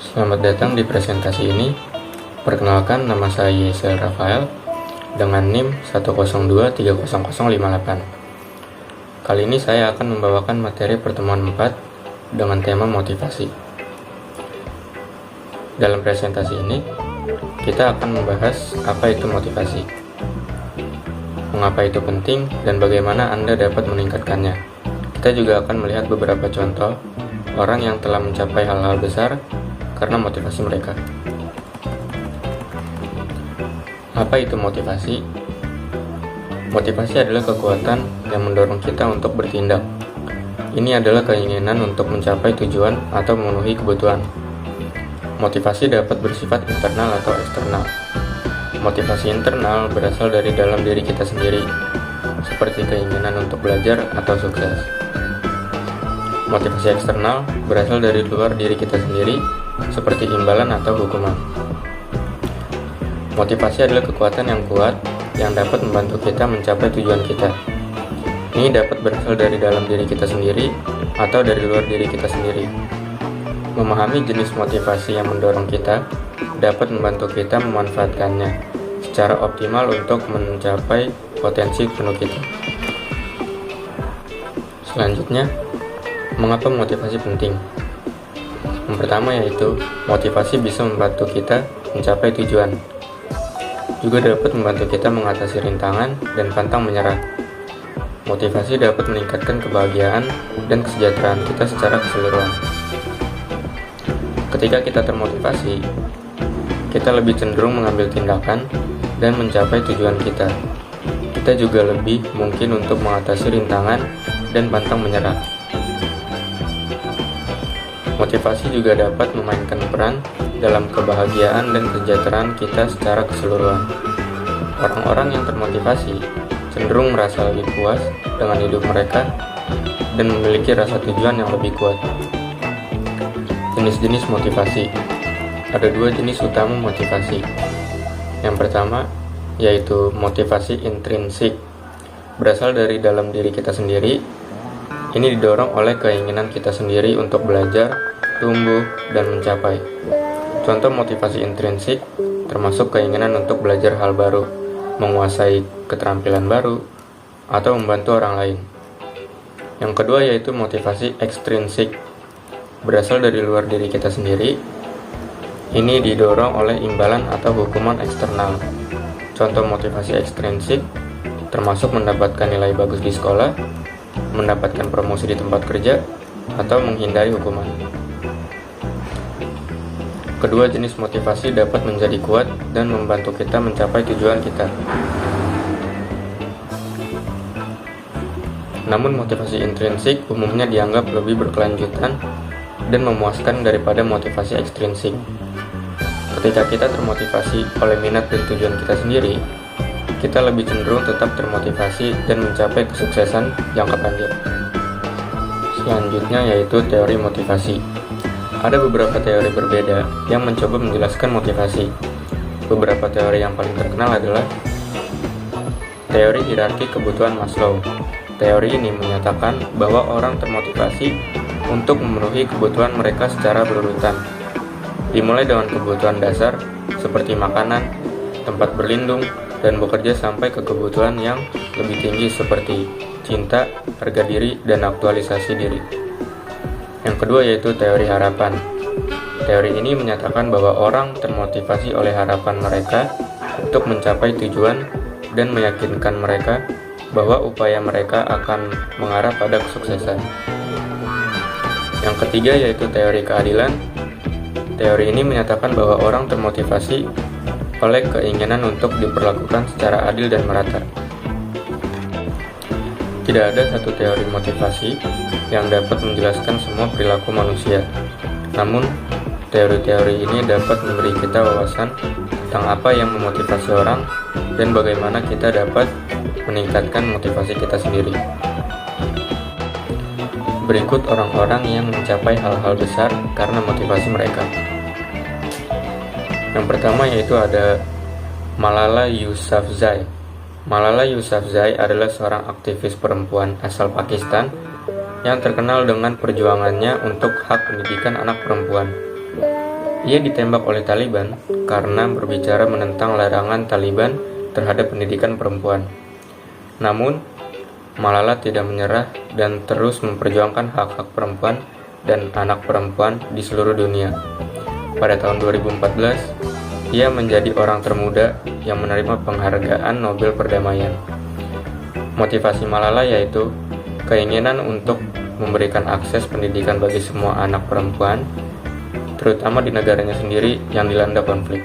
Selamat datang di presentasi ini. Perkenalkan, nama saya Yesel Rafael dengan NIM 102300058. Kali ini saya akan membawakan materi pertemuan 4 dengan tema motivasi. Dalam presentasi ini, kita akan membahas apa itu motivasi, mengapa itu penting, dan bagaimana Anda dapat meningkatkannya. Kita juga akan melihat beberapa contoh orang yang telah mencapai hal-hal besar karena motivasi mereka. Apa itu motivasi? Motivasi adalah kekuatan yang mendorong kita untuk bertindak. Ini adalah keinginan untuk mencapai tujuan atau memenuhi kebutuhan. Motivasi dapat bersifat internal atau eksternal. Motivasi internal berasal dari dalam diri kita sendiri, seperti keinginan untuk belajar atau sukses. Motivasi eksternal berasal dari luar diri kita sendiri, seperti imbalan atau hukuman. Motivasi adalah kekuatan yang kuat yang dapat membantu kita mencapai tujuan kita. Ini dapat berasal dari dalam diri kita sendiri atau dari luar diri kita sendiri. Memahami jenis motivasi yang mendorong kita dapat membantu kita memanfaatkannya secara optimal untuk mencapai potensi penuh kita. Selanjutnya, mengapa motivasi penting? Yang pertama yaitu, motivasi bisa membantu kita mencapai tujuan. Juga dapat membantu kita mengatasi rintangan dan pantang menyerah. Motivasi dapat meningkatkan kebahagiaan dan kesejahteraan kita secara keseluruhan. Ketika kita termotivasi, kita lebih cenderung mengambil tindakan dan mencapai tujuan kita. Kita juga lebih mungkin untuk mengatasi rintangan dan pantang menyerah. Motivasi juga dapat memainkan peran dalam kebahagiaan dan kesejahteraan kita secara keseluruhan. Orang-orang yang termotivasi cenderung merasa lebih puas dengan hidup mereka dan memiliki rasa tujuan yang lebih kuat. Jenis-jenis motivasi. Ada dua jenis utama motivasi. Yang pertama yaitu motivasi intrinsik, berasal dari dalam diri kita sendiri. Ini didorong oleh keinginan kita sendiri untuk belajar, tumbuh, dan mencapai. Contoh motivasi intrinsik termasuk keinginan untuk belajar hal baru, menguasai keterampilan baru, atau membantu orang lain. Yang kedua yaitu motivasi ekstrinsik, berasal dari luar diri kita sendiri. Ini didorong oleh imbalan atau hukuman eksternal. Contoh motivasi ekstrinsik termasuk mendapatkan nilai bagus di sekolah, mendapatkan promosi di tempat kerja, atau menghindari hukuman. Kedua jenis motivasi dapat menjadi kuat dan membantu kita mencapai tujuan kita. Namun motivasi intrinsik umumnya dianggap lebih berkelanjutan dan memuaskan daripada motivasi ekstrinsik. Ketika kita termotivasi oleh minat dan tujuan kita sendiri, kita lebih cenderung tetap termotivasi dan mencapai kesuksesan jangka panjang. Selanjutnya yaitu teori motivasi. Ada beberapa teori berbeda yang mencoba menjelaskan motivasi. Beberapa teori yang paling terkenal adalah teori hierarki kebutuhan Maslow. Teori ini menyatakan bahwa orang termotivasi untuk memenuhi kebutuhan mereka secara berurutan, dimulai dengan kebutuhan dasar seperti makanan, tempat berlindung, dan bekerja sampai ke kebutuhan yang lebih tinggi seperti cinta, harga diri, dan aktualisasi diri. Yang kedua yaitu teori harapan. Teori ini menyatakan bahwa orang termotivasi oleh harapan mereka untuk mencapai tujuan dan meyakinkan mereka bahwa upaya mereka akan mengarah pada kesuksesan. Yang ketiga yaitu teori keadilan. Teori ini menyatakan bahwa orang termotivasi oleh keinginan untuk diperlakukan secara adil dan merata. Tidak ada satu teori motivasi yang dapat menjelaskan semua perilaku manusia. Namun, teori-teori ini dapat memberi kita wawasan tentang apa yang memotivasi orang dan bagaimana kita dapat meningkatkan motivasi kita sendiri. Berikut orang-orang yang mencapai hal-hal besar karena motivasi mereka. Yang pertama yaitu ada Malala Yousafzai. Malala Yousafzai adalah seorang aktivis perempuan asal Pakistan yang terkenal dengan perjuangannya untuk hak pendidikan anak perempuan. Ia ditembak oleh Taliban karena berbicara menentang larangan Taliban terhadap pendidikan perempuan. Namun, Malala tidak menyerah dan terus memperjuangkan hak-hak perempuan dan anak perempuan di seluruh dunia. Pada tahun 2014, ia menjadi orang termuda yang menerima penghargaan Nobel Perdamaian. Motivasi Malala yaitu keinginan untuk memberikan akses pendidikan bagi semua anak perempuan, terutama di negaranya sendiri yang dilanda konflik.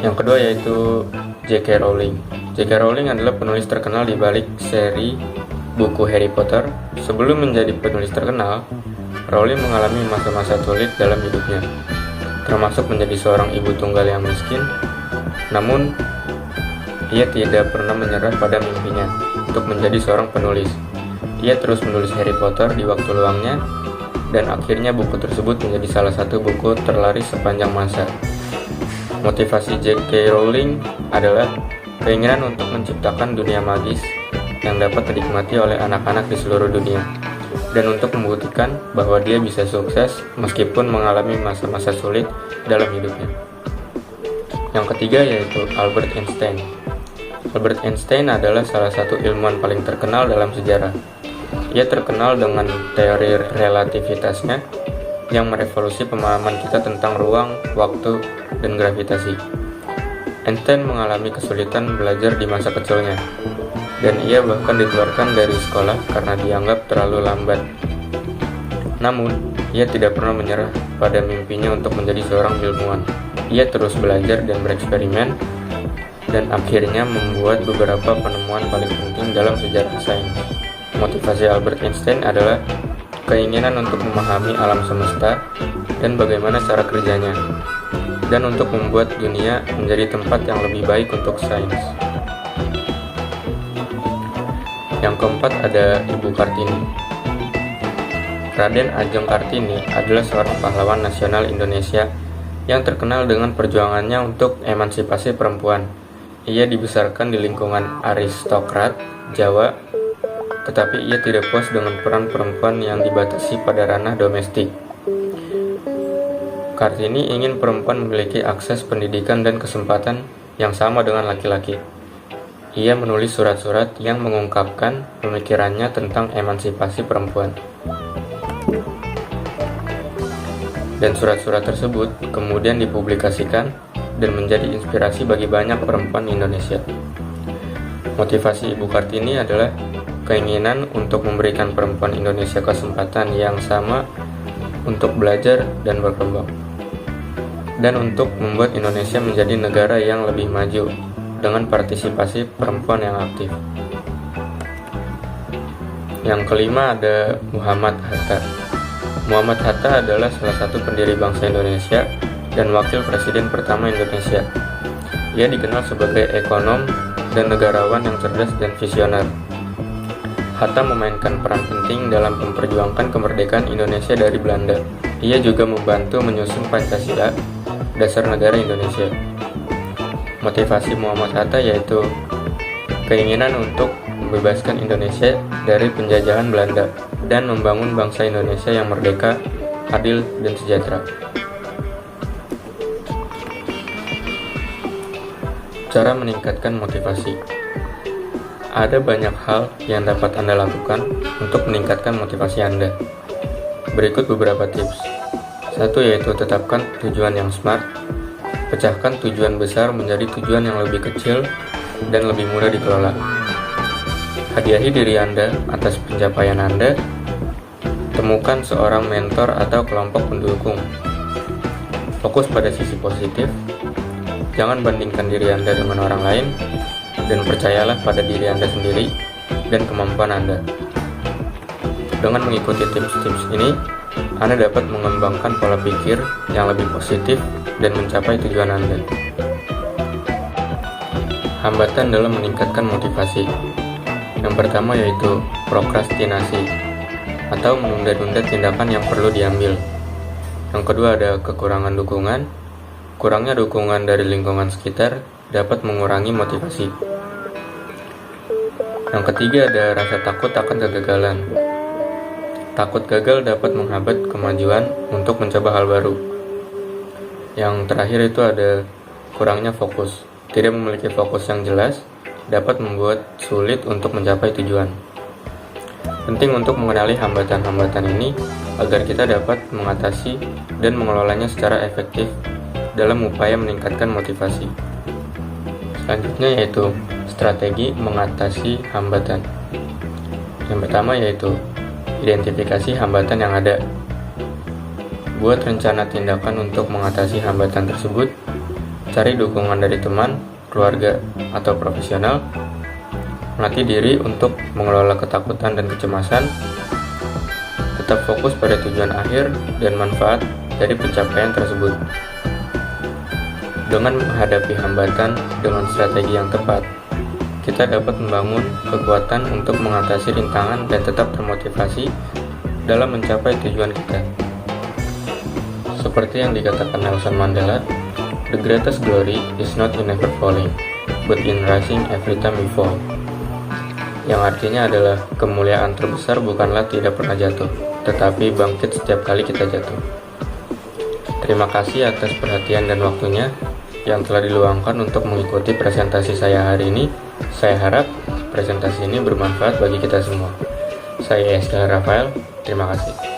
Yang kedua yaitu J.K. Rowling. J.K. Rowling adalah penulis terkenal di balik seri buku Harry Potter. Sebelum menjadi penulis terkenal, Rowling mengalami masa-masa sulit dalam hidupnya, termasuk menjadi seorang ibu tunggal yang miskin. Namun, ia tidak pernah menyerah pada mimpinya untuk menjadi seorang penulis. Ia terus menulis Harry Potter di waktu luangnya, dan akhirnya buku tersebut menjadi salah satu buku terlaris sepanjang masa. Motivasi J.K. Rowling adalah keinginan untuk menciptakan dunia magis yang dapat dinikmati oleh anak-anak di seluruh dunia, dan untuk membuktikan bahwa dia bisa sukses meskipun mengalami masa-masa sulit dalam hidupnya. Yang ketiga yaitu Albert Einstein. Albert Einstein adalah salah satu ilmuwan paling terkenal dalam sejarah. Ia terkenal dengan teori relativitasnya yang merevolusi pemahaman kita tentang ruang, waktu, dan gravitasi. Einstein mengalami kesulitan belajar di masa kecilnya, dan ia bahkan dikeluarkan dari sekolah karena dianggap terlalu lambat. Namun, ia tidak pernah menyerah pada mimpinya untuk menjadi seorang ilmuwan. Ia terus belajar dan bereksperimen, dan akhirnya membuat beberapa penemuan paling penting dalam sejarah sains. Motivasi Albert Einstein adalah keinginan untuk memahami alam semesta dan bagaimana cara kerjanya, dan untuk membuat dunia menjadi tempat yang lebih baik untuk sains. Yang keempat ada Ibu Kartini. Raden Ajeng Kartini adalah seorang pahlawan nasional Indonesia yang terkenal dengan perjuangannya untuk emansipasi perempuan. Ia dibesarkan di lingkungan aristokrat Jawa, tetapi ia tidak puas dengan peran perempuan yang dibatasi pada ranah domestik. Kartini ingin perempuan memiliki akses pendidikan dan kesempatan yang sama dengan laki-laki. Ia menulis surat-surat yang mengungkapkan pemikirannya tentang emansipasi perempuan. Dan surat-surat tersebut kemudian dipublikasikan dan menjadi inspirasi bagi banyak perempuan Indonesia. Motivasi Ibu Kartini adalah keinginan untuk memberikan perempuan Indonesia kesempatan yang sama untuk belajar dan berkembang, dan untuk membuat Indonesia menjadi negara yang lebih maju dengan partisipasi perempuan yang aktif. Yang kelima ada Muhammad Hatta. Muhammad Hatta adalah salah satu pendiri bangsa Indonesia dan wakil presiden pertama Indonesia. Ia dikenal sebagai ekonom dan negarawan yang cerdas dan visioner. Hatta memainkan peran penting dalam memperjuangkan kemerdekaan Indonesia dari Belanda. Ia juga membantu menyusun Pancasila, dasar negara Indonesia. Motivasi Muhammad Hatta yaitu keinginan untuk membebaskan Indonesia dari penjajahan Belanda dan membangun bangsa Indonesia yang merdeka, adil, dan sejahtera. Cara meningkatkan motivasi. Ada banyak hal yang dapat Anda lakukan untuk meningkatkan motivasi Anda. Berikut beberapa tips. 1 yaitu tetapkan tujuan yang smart. Pecahkan tujuan besar menjadi tujuan yang lebih kecil dan lebih mudah dikelola. Hadiahi diri Anda atas pencapaian Anda. Temukan seorang mentor atau kelompok pendukung. Fokus pada sisi positif. Jangan bandingkan diri Anda dengan orang lain, dan percayalah pada diri Anda sendiri dan kemampuan Anda. Dengan mengikuti tips-tips ini, Anda dapat mengembangkan pola pikir yang lebih positif dan mencapai tujuan Anda. Hambatan dalam meningkatkan motivasi. Yang pertama yaitu prokrastinasi atau menunda-nunda tindakan yang perlu diambil. Yang kedua ada kekurangan dukungan. Kurangnya dukungan dari lingkungan sekitar dapat mengurangi motivasi. Yang ketiga ada rasa takut akan kegagalan. Takut gagal dapat menghambat kemajuan untuk mencoba hal baru. Yang terakhir itu ada kurangnya fokus. Tidak memiliki fokus yang jelas dapat membuat sulit untuk mencapai tujuan. Penting untuk mengenali hambatan-hambatan ini agar kita dapat mengatasi dan mengelolanya secara efektif dalam upaya meningkatkan motivasi. Selanjutnya yaitu strategi mengatasi hambatan. Yang pertama yaitu identifikasi hambatan yang ada. Buat rencana tindakan untuk mengatasi hambatan tersebut. Cari dukungan dari teman, keluarga, atau profesional. Melatih diri untuk mengelola ketakutan dan kecemasan. Tetap fokus pada tujuan akhir dan manfaat dari pencapaian tersebut. Dengan menghadapi hambatan dengan strategi yang tepat, kita dapat membangun kekuatan untuk mengatasi rintangan dan tetap termotivasi dalam mencapai tujuan kita. Seperti yang dikatakan Nelson Mandela, "The greatest glory is not in never falling, but in rising every time we fall." Yang artinya adalah kemuliaan terbesar bukanlah tidak pernah jatuh, tetapi bangkit setiap kali kita jatuh. Terima kasih atas perhatian dan waktunya yang telah diluangkan untuk mengikuti presentasi saya hari ini. Saya harap presentasi ini bermanfaat bagi kita semua. Saya Eskil Rafael, terima kasih.